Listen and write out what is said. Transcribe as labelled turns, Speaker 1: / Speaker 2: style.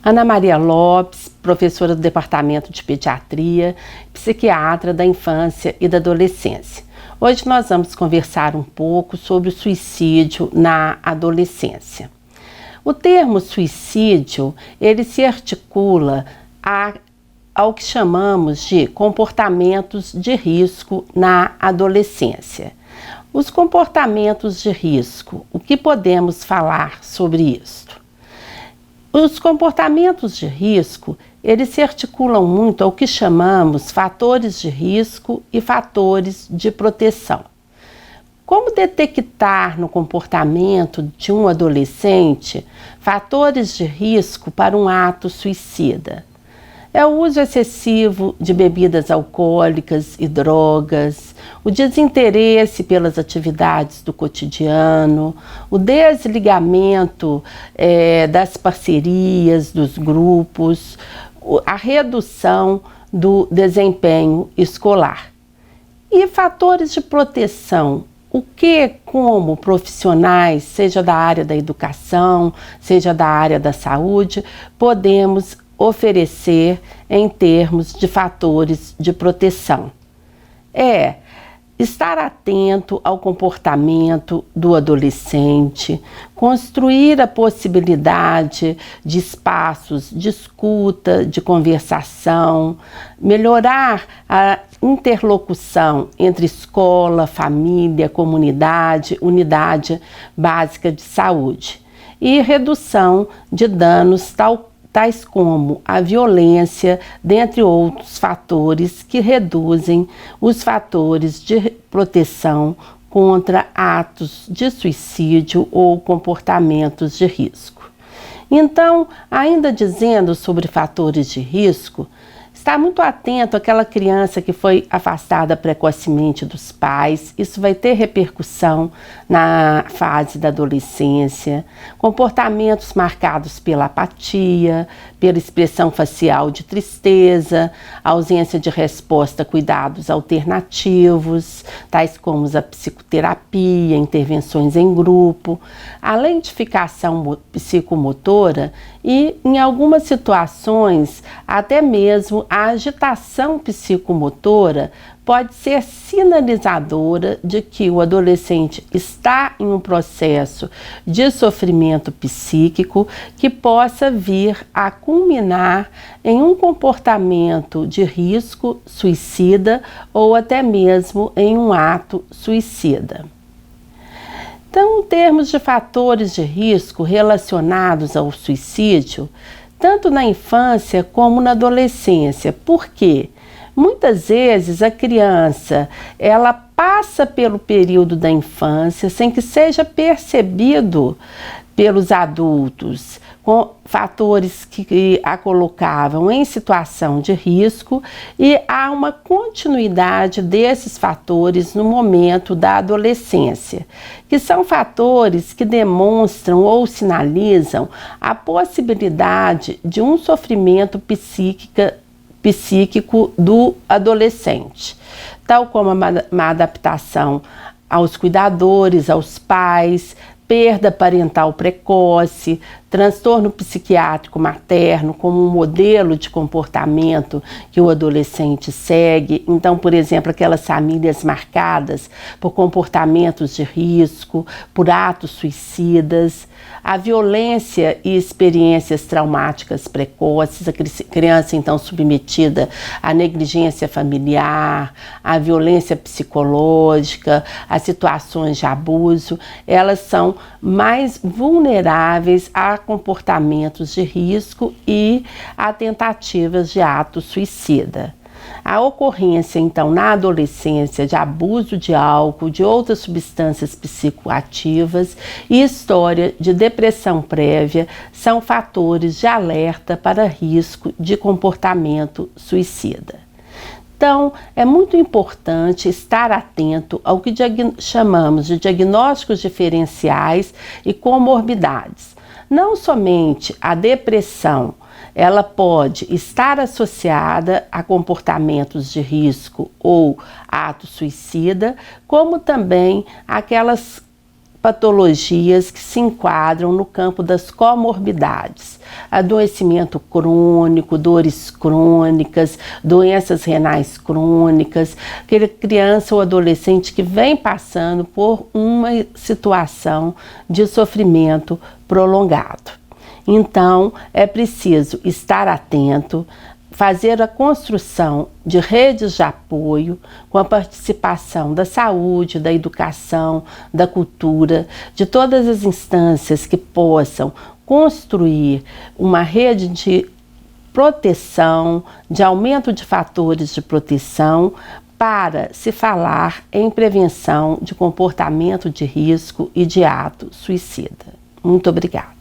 Speaker 1: Ana Maria Lopes, professora do Departamento de Pediatria, psiquiatra da infância e da adolescência. Hoje nós vamos conversar um pouco sobre o suicídio na adolescência. O termo suicídio, ele se articula ao que chamamos de comportamentos de risco na adolescência. Os comportamentos de risco, o que podemos falar sobre isso? Os comportamentos de risco, eles se articulam muito ao que chamamos fatores de risco e fatores de proteção. Como detectar no comportamento de um adolescente fatores de risco para um ato suicida? É o uso excessivo de bebidas alcoólicas e drogas, o desinteresse pelas atividades do cotidiano, o desligamento das parcerias, dos grupos, a redução do desempenho escolar. E fatores de proteção, o que, como profissionais, seja da área da educação, seja da área da saúde, podemos oferecer em termos de fatores de proteção? Estar atento ao comportamento do adolescente, construir a possibilidade de espaços de escuta, de conversação, melhorar a interlocução entre escola, família, comunidade, unidade básica de saúde e redução de danos tais como a violência, dentre outros fatores que reduzem os fatores de proteção contra atos de suicídio ou comportamentos de risco. Então, ainda dizendo sobre fatores de risco, estar muito atento àquela criança que foi afastada precocemente dos pais. Isso vai ter repercussão na fase da adolescência. Comportamentos marcados pela apatia, pela expressão facial de tristeza, ausência de resposta a cuidados alternativos, tais como a psicoterapia, intervenções em grupo, a lentificação psicomotora e, em algumas situações, até mesmo a agitação psicomotora pode ser sinalizadora de que o adolescente está em um processo de sofrimento psíquico que possa vir a culminar em um comportamento de risco suicida ou até mesmo em um ato suicida. Então, em termos de fatores de risco relacionados ao suicídio, tanto na infância como na adolescência. Por quê? Muitas vezes a criança, ela passa pelo período da infância sem que seja percebido pelos adultos, com fatores que a colocavam em situação de risco, e há uma continuidade desses fatores no momento da adolescência, que são fatores que demonstram ou sinalizam a possibilidade de um sofrimento psíquico do adolescente, tal como uma adaptação aos cuidadores, aos pais, perda parental precoce, transtorno psiquiátrico materno como um modelo de comportamento que o adolescente segue. Então, por exemplo, aquelas famílias marcadas por comportamentos de risco, por atos suicidas, a violência e experiências traumáticas precoces, a criança então submetida à negligência familiar, à violência psicológica, a situações de abuso, elas são mais vulneráveis a comportamentos de risco e a tentativas de ato suicida. A ocorrência, então, na adolescência de abuso de álcool, de outras substâncias psicoativas e história de depressão prévia são fatores de alerta para risco de comportamento suicida. Então, é muito importante estar atento ao que chamamos de diagnósticos diferenciais e comorbidades. Não somente a depressão, ela pode estar associada a comportamentos de risco ou ato suicida, como também aquelas patologias que se enquadram no campo das comorbidades. adoecimento crônico, dores crônicas, doenças renais crônicas, aquela criança ou adolescente que vem passando por uma situação de sofrimento prolongado. Então, é preciso estar atento, fazer a construção de redes de apoio com a participação da saúde, da educação, da cultura, de todas as instâncias que possam construir uma rede de proteção, de aumento de fatores de proteção, para se falar em prevenção de comportamento de risco e de ato suicida. Muito obrigada.